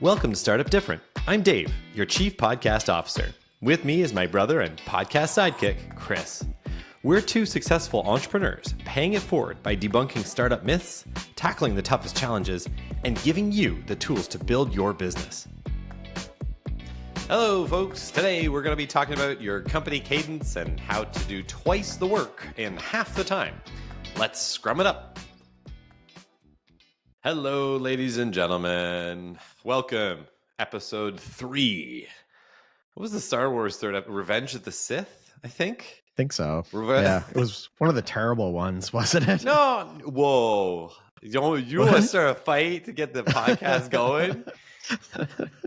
Welcome to Startup Different. I'm Dave, your Chief Podcast Officer. With me is my brother and podcast sidekick, Chris. We're two successful entrepreneurs paying it forward by debunking startup myths, tackling the toughest challenges, and giving you the tools to build your business. Hello, folks. Today we're going to be talking about your company cadence and how to do twice the work in half the time. Let's scrum it up. Hello, ladies and gentlemen. Welcome. Episode 3. What was the Star Wars third episode? Revenge of the Sith, I think? I think so. Yeah, it was one of the terrible ones, wasn't it? No. Whoa. You want to start a fight to get the podcast going?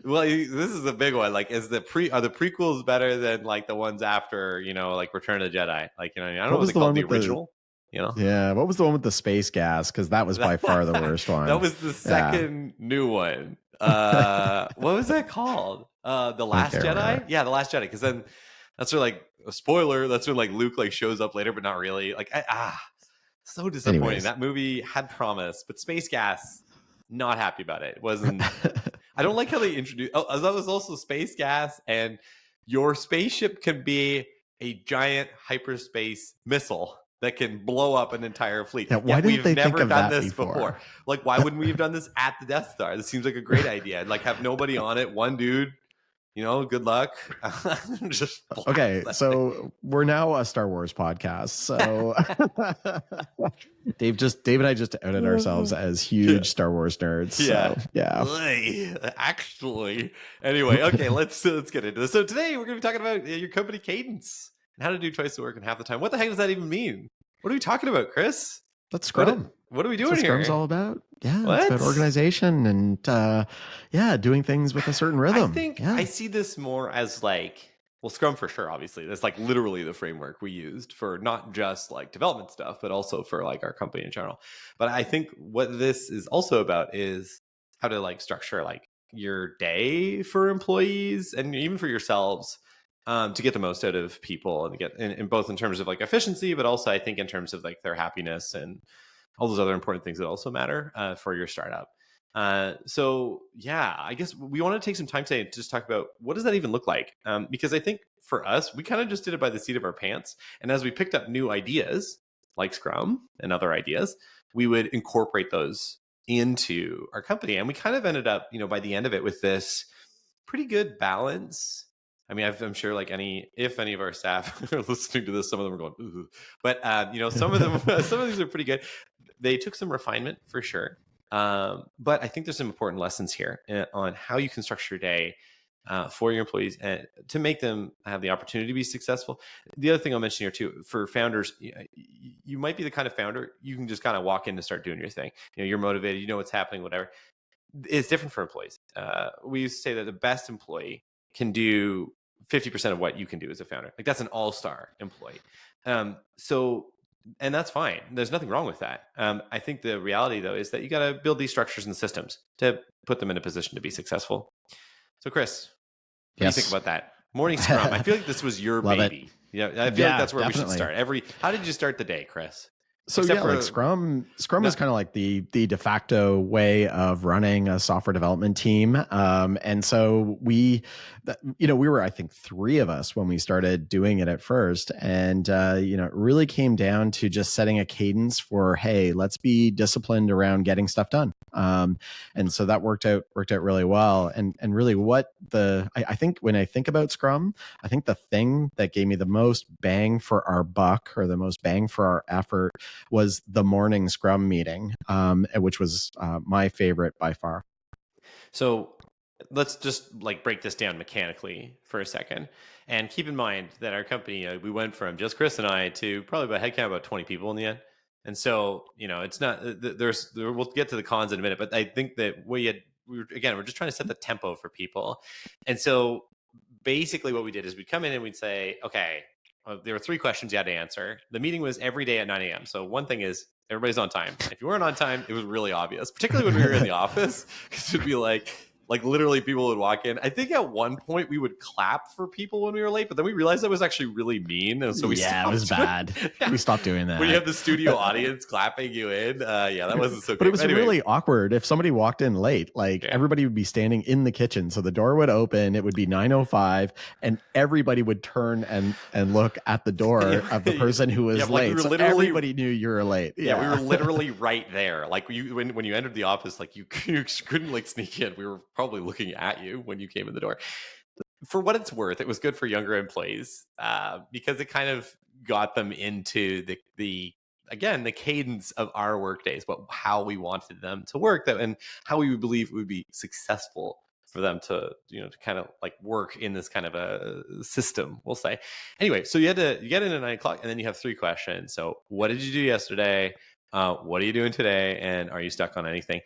Well, this is a big one. Like, are the prequels better than like the ones after, like Return of the Jedi? Like, I don't know what they call the original. Yeah, what was the one with the space gas? Because that was by far the worst one. That was the second new one. What was that called? The Last Jedi? Remember. Yeah, The Last Jedi. Because then that's where, like, a spoiler, that's when like Luke like shows up later, but not really. Like, so disappointing. Anyways. That movie had promise, but space gas, not happy about it. It wasn't. I don't like how they introduced. Oh, that was also space gas, and your spaceship can be a giant hyperspace missile that can blow up an entire fleet. Yeah, why didn't they think of that before? Like, why wouldn't we have done this at the Death Star? This seems like a great idea. Like, have nobody on it, one dude. Good luck. Just okay, so we're now a Star Wars podcast. So Dave and I just outed ourselves as huge Star Wars nerds. Yeah. Actually, anyway, okay, let's get into this. So today we're going to be talking about your company cadence and how to do twice the work in half the time. What the heck does that even mean? What are we talking about, Chris? That's Scrum. What are we doing That's here? What Scrum's all about. Yeah, it's about organization and doing things with a certain rhythm. I think I see this more as like, well, Scrum for sure, obviously. That's like literally the framework we used for not just like development stuff, but also for like our company in general. But I think what this is also about is how to like structure like your day for employees and even for yourselves. To get the most out of people and to get in both in terms of like efficiency, but also I think in terms of like their happiness and all those other important things that also matter for your startup. So yeah, I guess we want to take some time today to just talk about what does that even look like? Because I think for us, we kind of just did it by the seat of our pants. And as we picked up new ideas like Scrum and other ideas, we would incorporate those into our company. And we kind of ended up, by the end of it with this pretty good balance. I mean, I'm sure like if any of our staff are listening to this, some of them are going, ooh. But some of these are pretty good. They took some refinement for sure. But I think there's some important lessons here on how you can structure your day for your employees and to make them have the opportunity to be successful. The other thing I'll mention here too, for founders, you might be the kind of founder, you can just kind of walk in and start doing your thing. You're motivated, you know what's happening, whatever. It's different for employees. We used to say that the best employee can do 50% of what you can do as a founder. Like that's an all-star employee. And that's fine. There's nothing wrong with that. I think the reality though is that you got to build these structures and systems to put them in a position to be successful. So Chris, what do you think about that? Morning Scrum. I feel like this was your baby. I feel like that's where definitely. We should start. How did you start the day, Chris? So like Scrum is kind of like the de facto way of running a software development team. And so we were, I think 3 of us when we started doing it at first. And, it really came down to just setting a cadence for, hey, let's be disciplined around getting stuff done. And so that worked out really well. And really I think when I think about Scrum, I think the thing that gave me the most bang for our buck or the most bang for our effort was the morning Scrum meeting, which was my favorite by far. So let's just like break this down mechanically for a second and keep in mind that our company, we went from just Chris and I to probably about headcount about 20 people in the end. And so, it's not, we'll get to the cons in a minute, but I think that we're just trying to set the tempo for people. And so basically what we did is we'd come in and we'd say, okay, there were 3 questions you had to answer. The meeting was every day at 9 a.m. So one thing is everybody's on time. If you weren't on time, it was really obvious, particularly when we were in the office, because it'd be like, Like literally people would walk in. I think at one point we would clap for people when we were late, but then we realized that was actually really mean. And so we Yeah, it was stopped doing bad. yeah. We stopped doing When you that. have the studio audience clapping you in. Yeah, that wasn't so But it great. was Anyway, really awkward if somebody walked in late. Like yeah. everybody would be standing in the kitchen, so the door would open. It would be 9:05, and everybody would turn and look at the door of the person who was like we late. were So literally everybody knew you were late. Yeah, we were literally right there. Like when you entered the office, like you couldn't like sneak in. We were probably looking at you when you came in the door. For what it's worth, it was good for younger employees because it kind of got them into the again the cadence of our work days, but how we wanted them to work, that and how we would believe it would be successful for them to to kind of like work in this kind of a system, we'll say. Anyway, so you get in at 9 o'clock, and then you have 3 questions. So, what did you do yesterday? What are you doing today? And are you stuck on anything?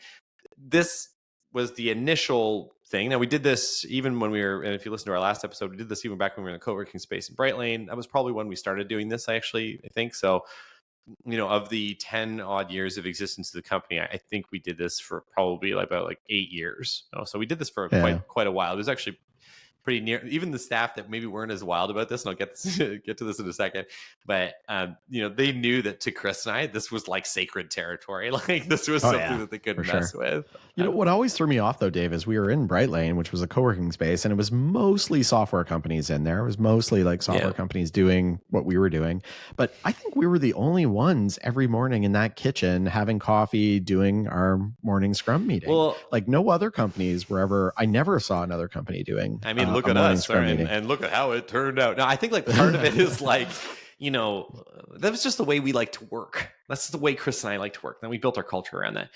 This was the initial thing. Now we did this even when we were, and if you listen to our last episode, we did this even back when we were in the co-working space in Bright Lane. That was probably when we started doing this, I think. So, of the 10 odd years of existence of the company, I think we did this for probably about like 8 years. So we did this for quite a while. It was actually pretty near, even the staff that maybe weren't as wild about this, and I'll get to this in a second, but they knew that to Chris and I, this was like sacred territory. Like this was something that they couldn't mess with. What always threw me off though, Dave, is we were in Bright Lane, which was a co-working space, and it was mostly software companies in there. It was mostly like software companies doing what we were doing. But I think we were the only ones every morning in that kitchen having coffee, doing our morning Scrum meeting. Well, like no other companies were ever, I never saw another company doing. I mean, look at us and look at how it turned out. No, I think like part of it is like, that was just the way we like to work. That's the way Chris and I like to work. Then we built our culture around that.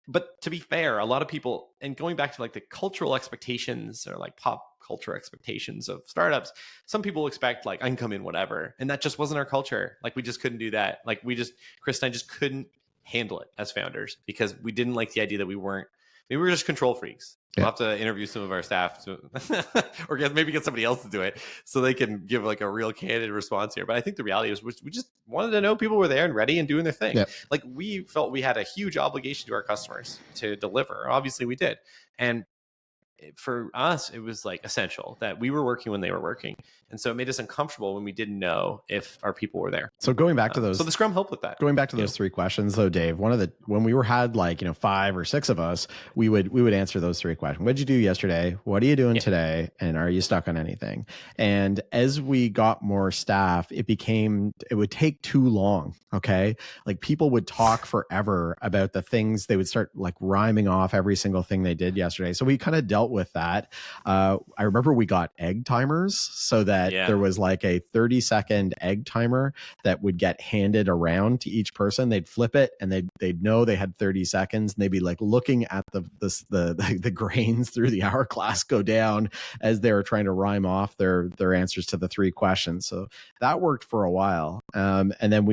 But to be fair, a lot of people, and going back to like the cultural expectations or like pop culture expectations of startups, some people expect like I can come in whatever, and that just wasn't our culture. Like we just couldn't do that. Like Chris and I just couldn't handle it as founders because we didn't like the idea that we were just control freaks. We'll have to interview some of our staff or maybe get somebody else to do it so they can give like a real candid response here. But I think the reality is we just wanted to know people were there and ready and doing their thing. Like we felt we had a huge obligation to our customers to deliver. Obviously we did. And for us, it was like essential that we were working when they were working. And so it made us uncomfortable when we didn't know if our people were there. So going back to those, so the Scrum helped with that. Going back to those 3 questions though, Dave, when we had like, 5 or 6 of us, we would answer those 3 questions. What did you do yesterday? What are you doing today? And are you stuck on anything? And as we got more staff, it would take too long. Okay. Like people would talk forever about the things. They would start like rhyming off every single thing they did yesterday. So we kind of dealt with that. I remember we got egg timers so that there was like a 30-second egg timer that would get handed around to each person. They'd flip it and they'd know they had 30 seconds, and they'd be like looking at the grains through the hourglass go down as they were trying to rhyme off their answers to the 3 questions. So that worked for a while. And then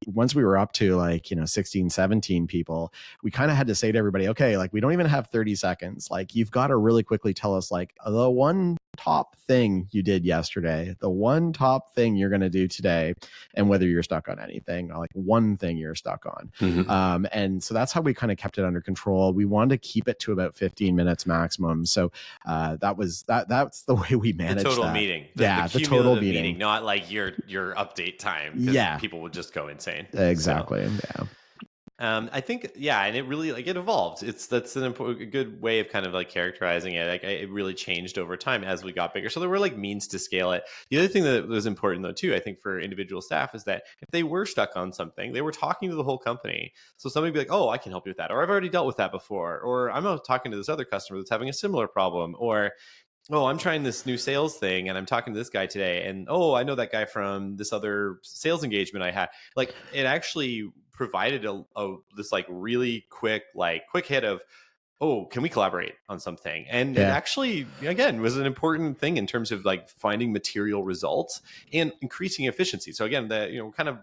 once we were up to like 16, 17 people, we kind of had to say to everybody, okay, like we don't even have 30 seconds. Like you've got to really quickly tell us like the one top thing you did yesterday, the one top thing you're going to do today, and whether you're stuck on anything, or like one thing you're stuck on. Mm-hmm. And so that's how we kind of kept it under control. We wanted to keep it to about 15 minutes maximum. So that's the way we managed the total that. meeting. The total meeting, not like your update time. Yeah, people would just go insane. Exactly. So. Yeah. I think, and it really like it evolved. That's a good way of kind of like characterizing it. Like it really changed over time as we got bigger. So there were like means to scale it. The other thing that was important though too, I think for individual staff, is that if they were stuck on something, they were talking to the whole company. So somebody would be like, "Oh, I can help you with that," or "I've already dealt with that before," or "I'm out talking to this other customer that's having a similar problem," or "Oh, I'm trying this new sales thing and I'm talking to this guy today. And oh, I know that guy from this other sales engagement I had." Like it actually provided this like really quick hit of, "Oh, can we collaborate on something?" And it actually, again, was an important thing in terms of like finding material results and increasing efficiency. So again, we're kind of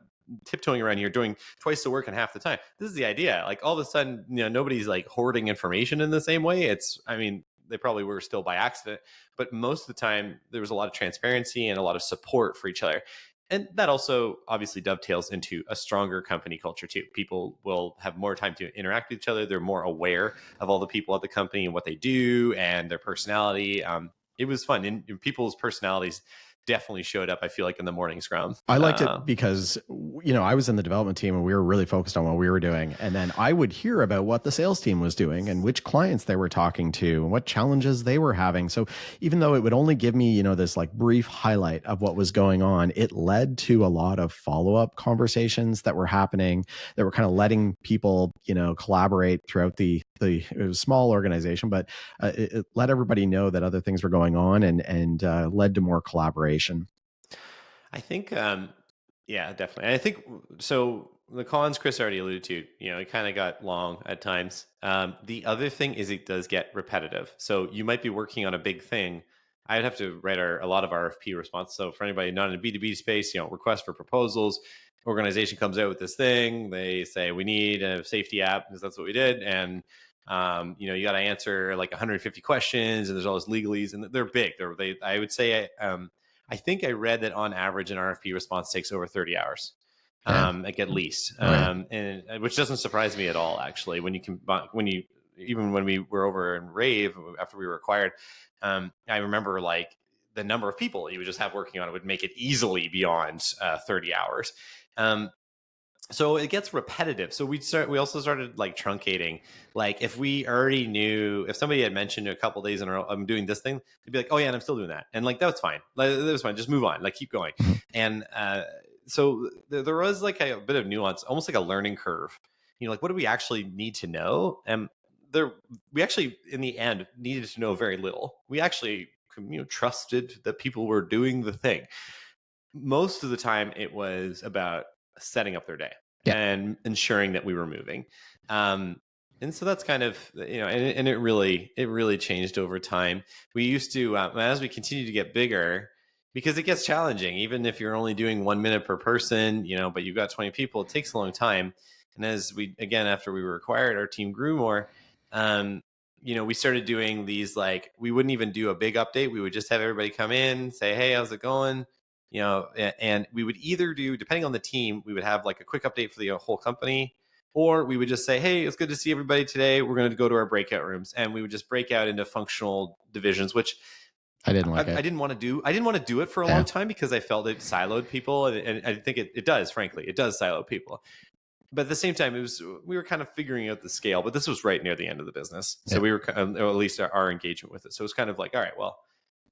tiptoeing around here, doing twice the work in half the time. This is the idea. Like all of a sudden, nobody's like hoarding information in the same way. They probably were still by accident, but most of the time there was a lot of transparency and a lot of support for each other. And that also obviously dovetails into a stronger company culture too. People will have more time to interact with each other. They're more aware of all the people at the company and what they do and their personality. It was fun, and people's personalities definitely showed up, I feel like, in the morning scrum. I liked it because, I was in the development team and we were really focused on what we were doing. And then I would hear about what the sales team was doing and which clients they were talking to and what challenges they were having. So even though it would only give me, this like brief highlight of what was going on, it led to a lot of follow-up conversations that were happening, that were kind of letting people, collaborate throughout it was a small organization, but it let everybody know that other things were going on and led to more collaboration. I think, yeah, definitely. I think so. The cons Chris already alluded to, it kind of got long at times. The other thing is it does get repetitive. So you might be working on a big thing. I'd have to write a lot of RFP response. So for anybody not in the B2B space, request for proposals, organization comes out with this thing. They say, we need a safety app because that's what we did. And, you got to answer like 150 questions and there's all those legalese and they're big. I would say, I think I read that on average an RFP response takes over 30 hours, like at least, and which doesn't surprise me at all. Actually, even when we were over in Rave after we were acquired, I remember like the number of people you would just have working on it would make it easily beyond 30 hours. So it gets repetitive. So we also started like truncating. Like if we already knew, if somebody had mentioned a couple days in a row, I'm doing this thing, they'd be like, oh yeah, and I'm still doing that. And like, that's fine. Like, that was fine. Just move on. Like keep going. And so there was like a bit of nuance, almost like a learning curve. Like what do we actually need to know? And we actually, in the end, needed to know very little. We actually, trusted that people were doing the thing. Most of the time it was about setting up their day and ensuring that we were moving. And so that's kind of, and it really changed over time. We used to, as we continue to get bigger, because it gets challenging, even if you're only doing 1 minute per person, but you've got 20 people, it takes a long time. And after we were acquired, our team grew more. We started doing these, like, we wouldn't even do a big update. We would just have everybody come in, say, hey, how's it going? And we would either do, depending on the team, we would have like a quick update for the whole company, or we would just say, hey, it's good to see everybody today. We're going to go to our breakout rooms. And we would just break out into functional divisions, which I didn't like it. I didn't want to do. I didn't want to do it for a long time because I felt it siloed people. And I think it does, frankly, it does silo people. But at the same time, we were kind of figuring out the scale, but this was right near the end of the business. So we were, or at least our engagement with it. So it was kind of like, all right, well,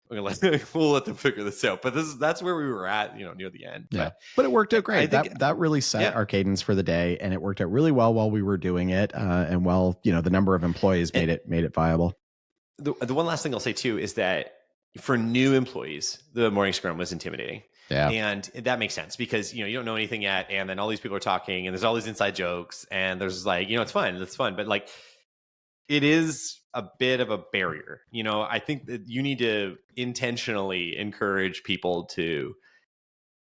we'll let them figure this out. But that's where we were at, near the end. Yeah, but it worked out great. That really set our cadence for the day, and it worked out really well while we were doing it. And the number of employees made it viable. The one last thing I'll say too is that for new employees, the morning scrum was intimidating. Yeah. And that makes sense because, you don't know anything yet. And then all these people are talking and there's all these inside jokes and there's like, it's fun. But like, it is a bit of a barrier. I think that you need to intentionally encourage people to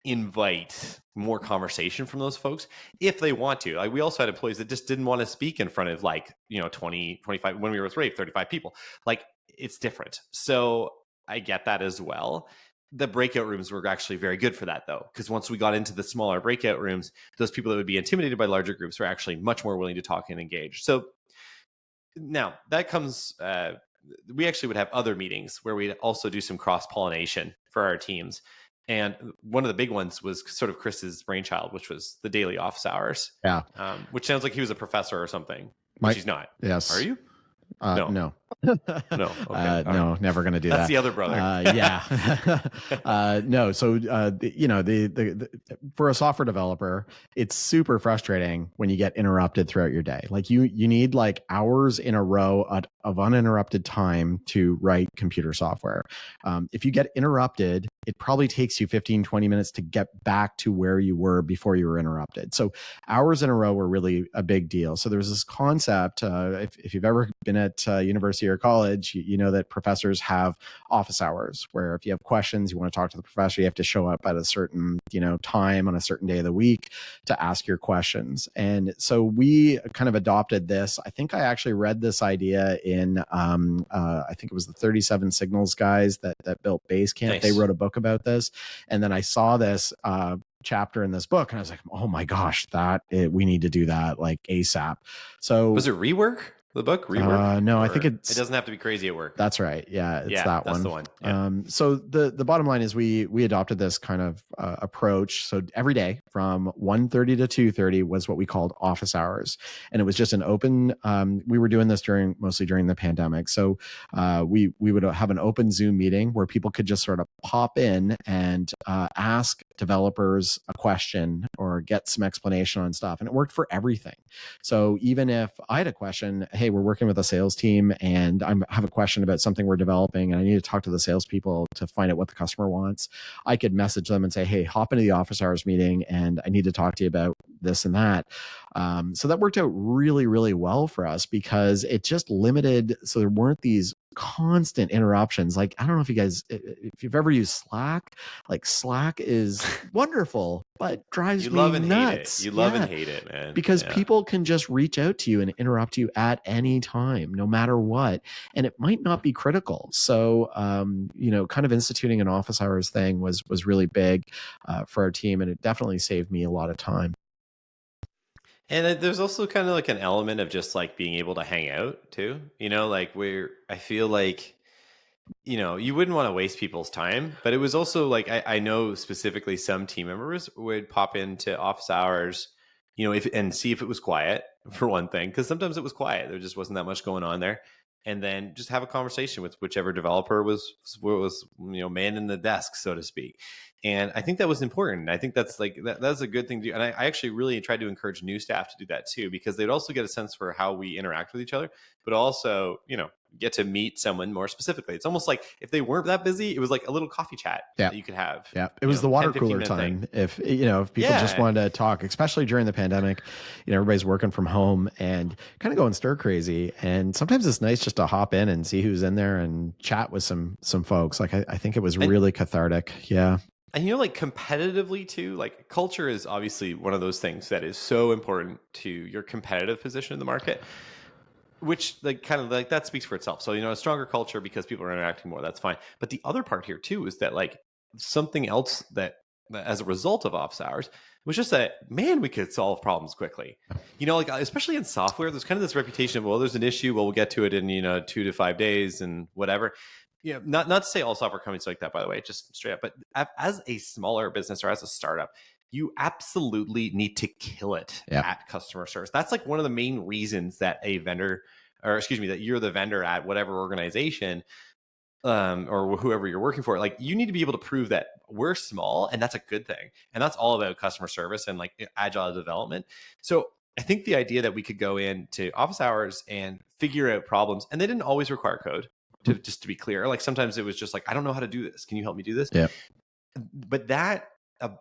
invite more conversation from those folks if they want to. Like we also had employees that just didn't want to speak in front of 20, 25, when we were with Rave, 35 people. Like it's different. So I get that as well. The breakout rooms were actually very good for that though, because once we got into the smaller breakout rooms, those people that would be intimidated by larger groups were actually much more willing to talk and engage. So now that comes, we actually would have other meetings where we'd also do some cross-pollination for our teams. And one of the big ones was sort of Chris's brainchild, which was the daily office hours. Yeah. Which sounds like he was a professor or something, which he's not. Yes. Are you? No. No. Okay. No, never going to do that. That's the other brother. No. So, for a software developer, it's super frustrating when you get interrupted throughout your day. Like you need like hours in a row of uninterrupted time to write computer software. If you get interrupted, it probably takes you 15, 20 minutes to get back to where you were before you were interrupted. So hours in a row were really a big deal. So there's this concept, if you've ever been at university university or college, you know that professors have office hours where if you have questions, you want to talk to the professor, you have to show up at a certain, time on a certain day of the week to ask your questions. And so we kind of adopted this. I think I actually read this idea in, I think it was the 37 Signals guys that built Basecamp. Nice. They wrote a book about this. And then I saw this chapter in this book and I was like, oh my gosh, we need to do that like ASAP. So was it Rework? The book Rework? No, or I think it doesn't have to be crazy at work. That's right. Yeah, it's that that's one. the one. Yeah. So the bottom line is we adopted this kind of approach. So every day from 1:30 to 2:30 was what we called office hours, and it was just an open. We were doing this mostly during the pandemic. So we would have an open Zoom meeting where people could just sort of pop in and ask developers a question or get some explanation on stuff, and it worked for everything. So even if I had a question, hey, we're working with a sales team and I have a question about something we're developing and I need to talk to the salespeople to find out what the customer wants, I could message them and say, hey, hop into the office hours meeting and I need to talk to you about this and that. So that worked out really, really well for us because it just limited. So there weren't these constant interruptions. Like, I don't know if you've ever used Slack, like Slack is wonderful, but drives me nuts. You love and hate it, man. Because people can just reach out to you and interrupt you at any time, no matter what. And it might not be critical. So, kind of instituting an office hours thing was really big for our team. And it definitely saved me a lot of time. And there's also kind of like an element of just like being able to hang out too, like I feel like, you wouldn't want to waste people's time, but it was also like, I know specifically some team members would pop into office hours, and see if it was quiet for one thing, because sometimes it was quiet. There just wasn't that much going on there. And then just have a conversation with whichever developer was manning the desk, so to speak. And I think that was important. I think that's like that's a good thing to do. And I actually really tried to encourage new staff to do that too, because they'd also get a sense for how we interact with each other, but also, get to meet someone more specifically. It's almost like if they weren't that busy, it was like a little coffee chat that you could have. Yeah. It was the water cooler time. Thing. If people just wanted to talk, especially during the pandemic, everybody's working from home and kind of going stir crazy. And sometimes it's nice just to hop in and see who's in there and chat with some folks. Like I think it was really cathartic. Yeah. And like competitively too, like culture is obviously one of those things that is so important to your competitive position in the market, which like kind of like that speaks for itself. So, a stronger culture because people are interacting more, that's fine. But the other part here too is that like something else that as a result of office hours was just that, man, we could solve problems quickly. Like especially in software, there's kind of this reputation of, well, there's an issue, well, we'll get to it in, 2 to 5 days and whatever. Not to say all software companies like that, by the way, just straight up, but as a smaller business or as a startup, you absolutely need to kill it at customer service. That's like one of the main reasons that that you're the vendor at whatever organization or whoever you're working for. Like you need to be able to prove that we're small, and that's a good thing. And that's all about customer service and like agile development. So I think the idea that we could go into office hours and figure out problems, and they didn't always require code. Just to be clear, like sometimes it was just like, I don't know how to do this. Can you help me do this? Yeah. But that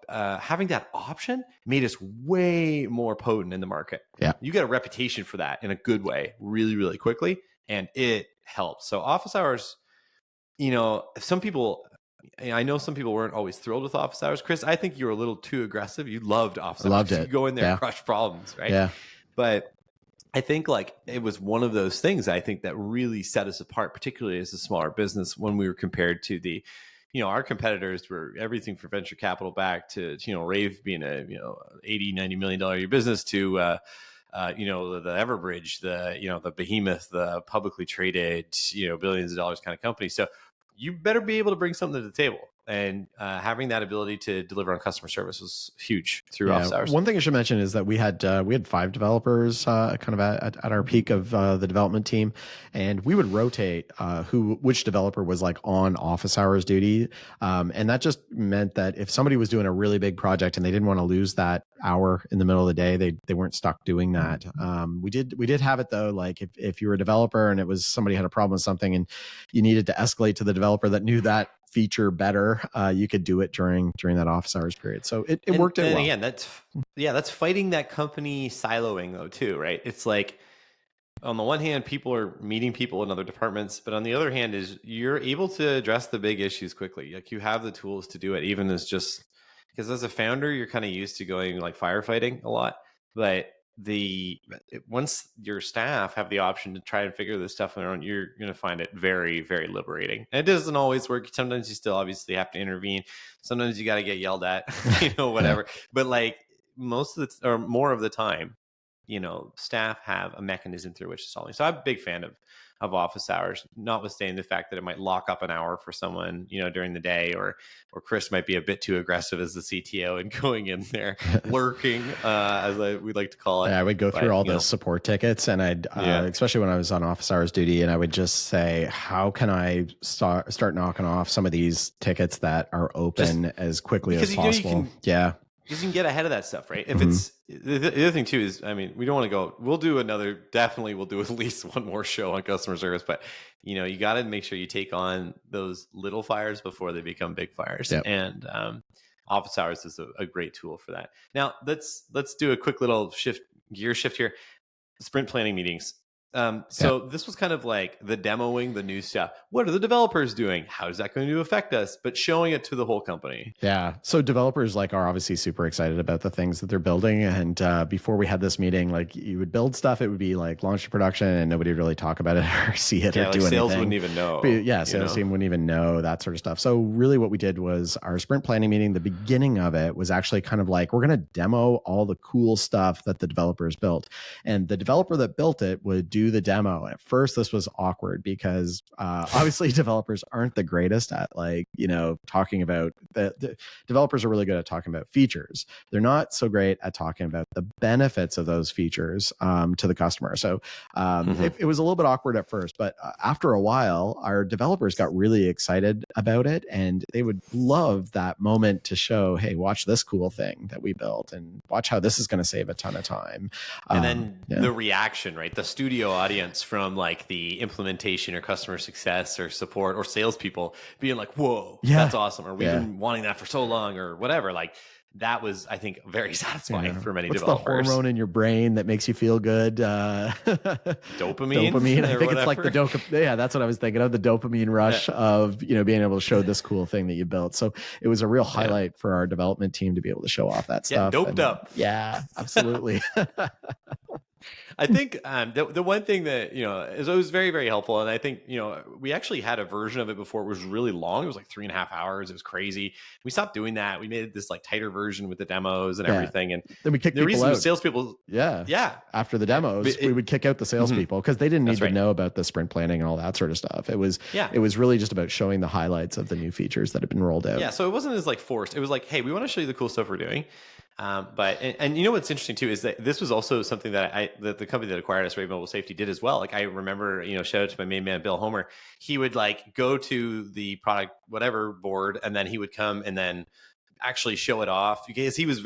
having that option made us way more potent in the market. Yeah. You get a reputation for that in a good way, really, really quickly, and it helps. So office hours, some people, I know some people weren't always thrilled with office hours. Chris, I think you were a little too aggressive. You loved office hours. Loved it. You go in there and crush problems, right? Yeah. But I think like it was one of those things I think that really set us apart, particularly as a smaller business when we were compared to the, our competitors were everything from venture capital back to, Rave being a, $80-90 million a year business to, the Everbridge, the behemoth, the publicly traded, billions of dollars kind of company. So you better be able to bring something to the table. And having that ability to deliver on customer service was huge through office hours. One thing I should mention is that we had 5 developers kind of at our peak of the development team, and we would rotate which developer was like on office hours duty, and that just meant that if somebody was doing a really big project and they didn't want to lose that hour in the middle of the day, they weren't stuck doing that. We did have it though, like if you were a developer and it was somebody had a problem with something and you needed to escalate to the developer that knew that feature better, you could do it during that office hours period. So it worked out well. Again, that's fighting that company siloing though too, right? It's like, on the one hand, people are meeting people in other departments, but on the other hand, is you're able to address the big issues quickly. Like you have the tools to do it, even as just because as a founder, you're kind of used to going like firefighting a lot, but once your staff have the option to try and figure this stuff on their own, you're going to find it very, very liberating. And it doesn't always work. Sometimes you still obviously have to intervene. Sometimes you got to get yelled at, whatever. But like most of the or more of the time, staff have a mechanism through which to solve it. So I'm a big fan of office hours, notwithstanding the fact that it might lock up an hour for someone, during the day, or Chris might be a bit too aggressive as the CTO and going in there lurking, as we'd like to call it. Yeah, I would go through all the support tickets, and I'd, especially when I was on office hours duty, and I would just say, how can I start knocking off some of these tickets that are open as quickly as possible? Because you can get ahead of that stuff, right? If it's the other thing too is, we don't want to go. We'll do at least one more show on customer service, but you got to make sure you take on those little fires before they become big fires. Yep. And office hours is a great tool for that. Now let's do a quick little gear shift here. Sprint planning meetings. This was kind of like the demoing the new stuff. What are the developers doing? How is that going to affect us? But showing it to the whole company. Yeah. So developers are obviously super excited about the things that they're building. And before we had this meeting, you would build stuff. It would be launch to production and nobody would really talk about it or see it or do anything. Sales wouldn't even know. But sales team wouldn't even know, that sort of stuff. So really what we did was our sprint planning meeting, the beginning of it was actually kind of we're going to demo all the cool stuff that the developers built. And the developer that built it would do the demo. At first, this was awkward because obviously developers aren't the greatest at talking about the developers are really good at talking about features. They're not so great at talking about the benefits of those features to the customer. So it was a little bit awkward at first, but after a while, our developers got really excited about it, and they would love that moment to show, hey, watch this cool thing that we built, and watch how this is going to save a ton of time. And then the reaction, right? The studio audience from the implementation or customer success or support or salespeople being like, whoa, that's awesome. Or we've been wanting that for so long or whatever. That was, I think, very satisfying for many developers. What's the hormone in your brain that makes you feel good? Dopamine. I think it's like the dopamine. Yeah, that's what I was thinking of, the dopamine rush of, being able to show this cool thing that you built. So it was a real highlight for our development team to be able to show off that stuff. Doped up. Yeah, absolutely. I think the one thing that it was very, very helpful, and I think we actually had a version of it before. It was really long. It was 3.5 hours. It was crazy. We stopped doing that. We made this tighter version with the demos and everything. And then we kicked the reason out. Salespeople. Yeah. After the demos, we would kick out the salespeople because they didn't need to know about the sprint planning and all that sort of stuff. It was really just about showing the highlights of the new features that have been rolled out. Yeah. So it wasn't as forced. It was hey, we want to show you the cool stuff we're doing. But what's interesting too is that this was also something that the company that acquired us, Rave Mobile Safety, did as well. I remember, shout out to my main man Bill Homer. He would go to the product whatever board, and then he would come and then actually show it off because he was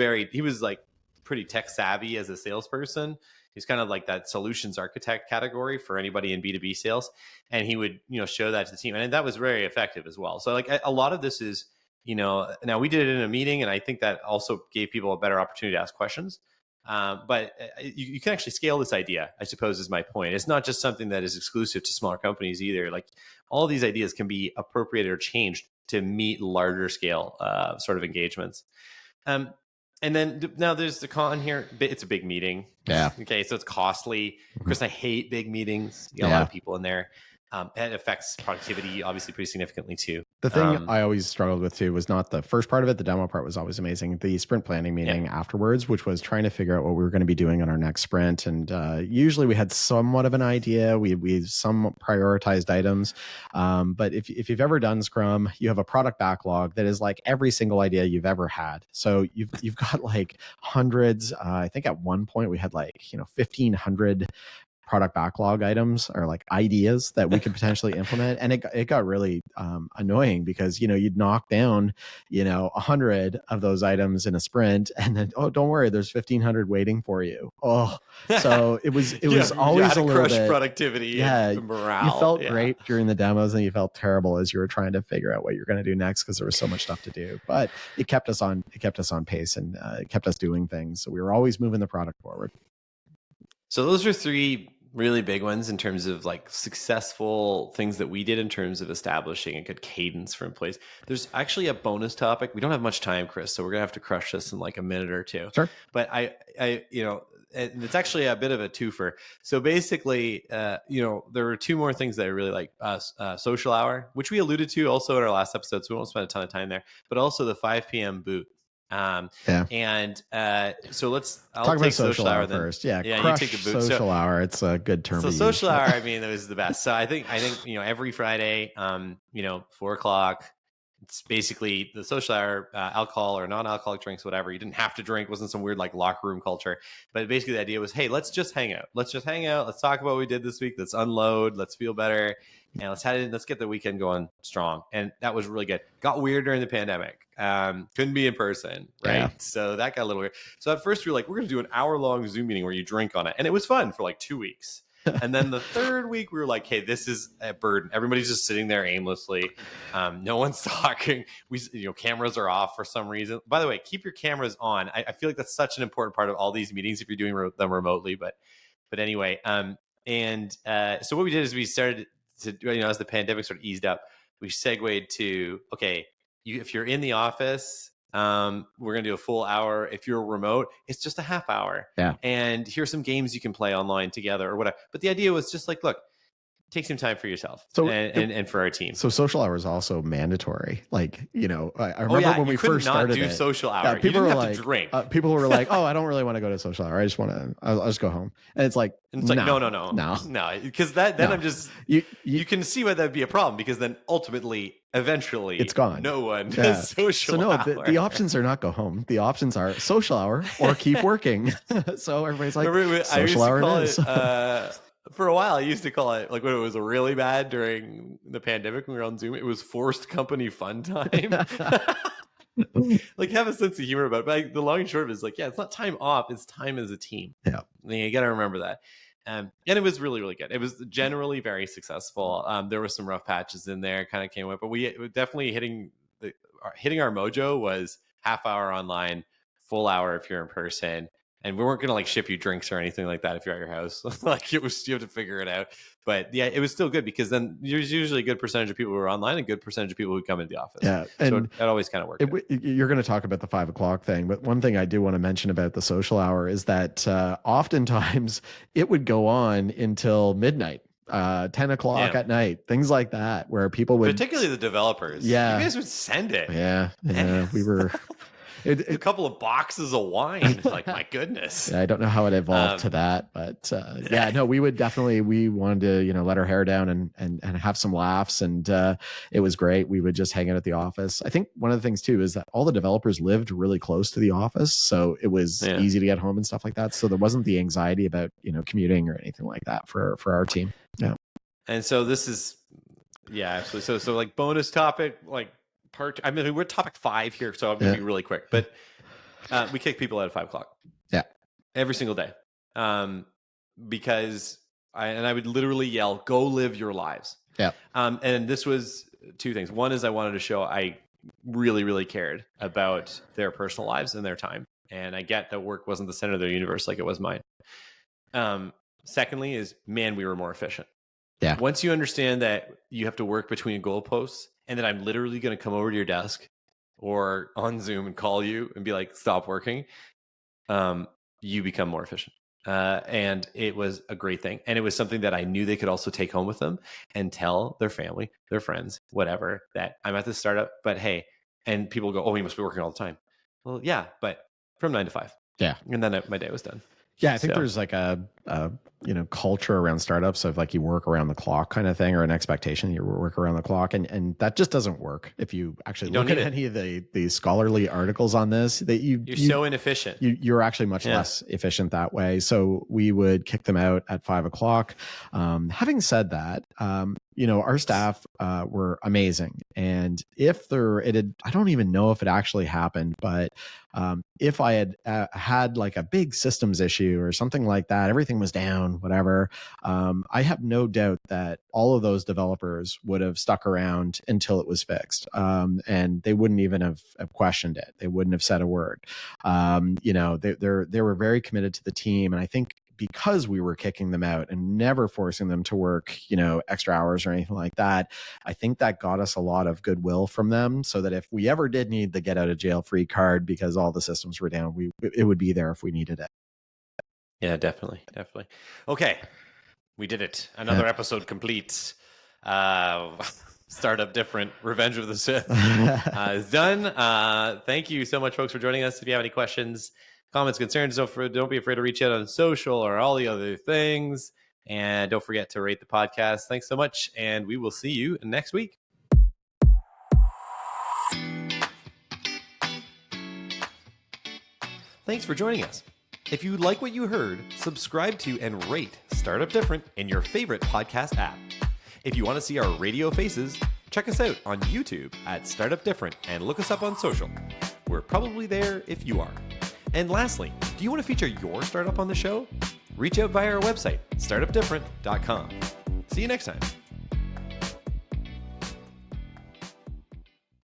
pretty tech savvy as a salesperson. He's kind of that solutions architect category for anybody in B2B sales, and he would show that to the team, and that was very effective as well. So a lot of this is. Now we did it in a meeting, and I think that also gave people a better opportunity to ask questions. But you can actually scale this idea, I suppose, is my point. It's not just something that is exclusive to smaller companies either. All of these ideas can be appropriated or changed to meet larger scale sort of engagements. And then now there's the con here. It's a big meeting. Yeah. Okay, so it's costly. Of course, I hate big meetings. You got a lot of people in there. It affects productivity, obviously, pretty significantly too. The thing I always struggled with too was not the first part of it. The demo part was always amazing. The sprint planning meeting afterwards, which was trying to figure out what we were going to be doing on our next sprint. And usually we had somewhat of an idea. We some prioritized items. But if you've ever done Scrum, you have a product backlog that is every single idea you've ever had. So you've got hundreds. I think at one point we had 1,500 product backlog items or ideas that we could potentially implement. And it got really annoying because, you'd knock down, 100 of those items in a sprint and then, oh, don't worry, there's 1,500 waiting for you. Oh, so it was always a little bit productivity. Yeah. And morale. You felt great during the demos and you felt terrible as you were trying to figure out what you're going to do next because there was so much stuff to do, but it kept us on pace and it kept us doing things. So we were always moving the product forward. So those are three really big ones in terms of like successful things that we did in terms of establishing a good cadence for employees. There's actually a bonus topic. We don't have much time, Chris, so we're gonna have to crush this in like a minute or two. Sure. But and it's actually a bit of a twofer. So basically, there were two more things that I really like. Social hour, which we alluded to also in our last episode, so we won't spend a ton of time there. But also the 5 p.m. boot. And so I'll talk take about social hour then. first. Yeah, You take the boot. Social hour. It's a good term. So social hour, I mean, it was the best. So I think every Friday, 4:00. It's basically the social hour, alcohol or non-alcoholic drinks, whatever. You didn't have to drink. It wasn't some weird like locker room culture. But basically the idea was, hey, let's just hang out. Let's talk about what we did this week. Let's unload. Let's feel better. And let's get the weekend going strong. And that was really good. Got weird during the pandemic. Couldn't be in person, right? Yeah. So that got a little weird. So at first we were like, we're going to do an hour-long Zoom meeting where you drink on it. And it was fun for like 2 weeks. And then the third week, we were like, hey, this is a burden. Everybody's just sitting there aimlessly. No one's talking. Cameras are off for some reason. By the way, keep your cameras on. I feel like that's such an important part of all these meetings if you're doing them remotely. But anyway, so what we did is we started to, as the pandemic sort of eased up, we segued to, okay, if you're in the office, we're going to do a full hour. If you're remote, it's just a half hour. Yeah. And here's some games you can play online together or whatever. But the idea was just like, look, take some time for yourself and for our team. So social hour is also mandatory. Like, I remember when we first started do social hour. People were like, to drink. People were like, oh, I don't really want to go to social hour. I'll just go home. And it's like, no. Because then I'm just, you can see why that'd be a problem, because then ultimately, eventually it's gone. No one does social hour. The options are not go home. The options are social hour or keep working. So everybody's like, social hour it is. For a while, I used to call it, like when it was really bad during the pandemic when we were on Zoom, it was forced company fun time. Like, have a sense of humor about it. But the long and short of it is like, yeah, it's not time off, it's time as a team. Yeah. You got to remember that. And it was really, really good. It was generally very successful. There were some rough patches in there, kind of came up, but we definitely hitting our mojo was half hour online, full hour if you're in person. And we weren't going to like ship you drinks or anything like that if you're at your house. Like you have to figure it out. But yeah, it was still good because then there's usually a good percentage of people who are online and a good percentage of people who come into the office. Yeah. And so it always kind of worked. You're going to talk about the 5 o'clock thing, but one thing I do want to mention about the social hour is that oftentimes it would go on until midnight. 10 o'clock at night, things like that, where people would, particularly the developers. Yeah. You guys would send it. Yeah. We were... a couple of boxes of wine. Like, my goodness. Yeah, I don't know how it evolved to that, but we would definitely, we wanted to, let our hair down and have some laughs. And it was great. We would just hang out at the office. I think one of the things too is that all the developers lived really close to the office. So it was easy to get home and stuff like that. So there wasn't the anxiety about, commuting or anything like that for our team. Yeah. And so this is, absolutely. So like bonus topic, like, we're topic 5 here, so I'm going to be really quick. But we kick people out at 5 o'clock. Yeah. Every single day. Because I would literally yell, go live your lives. Yeah. And this was 2 things. One is I wanted to show I really, really cared about their personal lives and their time. And I get that work wasn't the center of their universe like it was mine. Secondly is, man, we were more efficient. Yeah. Once you understand that you have to work between goalposts, and that I'm literally going to come over to your desk or on Zoom and call you and be like, stop working, you become more efficient. And it was a great thing. And it was something that I knew they could also take home with them and tell their family, their friends, whatever, that I'm at this startup, but hey, and people go, oh, you must be working all the time. Well, yeah, but from 9 to 5. Yeah. And then my day was done. Yeah, I think there's like a culture around startups of like you work around the clock kind of thing, or an expectation you work around the clock, and that just doesn't work. If you actually look at any of the scholarly articles on this, that you're so inefficient. You're actually much less efficient that way. So we would kick them out at 5 o'clock. Having said that, our staff were amazing, and I don't even know if it actually happened, but if I had had like a big systems issue or something like that, everything was down, whatever, I have no doubt that all of those developers would have stuck around until it was fixed, and they wouldn't even have questioned it. They wouldn't have said a word. They were very committed to the team, and I think because we were kicking them out and never forcing them to work, extra hours or anything like that, I think that got us a lot of goodwill from them, so that if we ever did need the get out of jail free card because all the systems were down, it would be there if we needed it. Yeah, definitely. Okay, we did it. Another episode complete. Startup Different, Revenge of the Sith is done. Thank you so much, folks, for joining us. If you have any questions, comments, concerns, don't be afraid to reach out on social or all the other things. And don't forget to rate the podcast. Thanks so much, and we will see you next week. Thanks for joining us. If you like what you heard, subscribe to and rate Startup Different in your favorite podcast app. If you want to see our radio faces, check us out on YouTube at Startup Different and look us up on social. We're probably there if you are. And lastly, do you want to feature your startup on the show? Reach out via our website, startupdifferent.com. See you next time.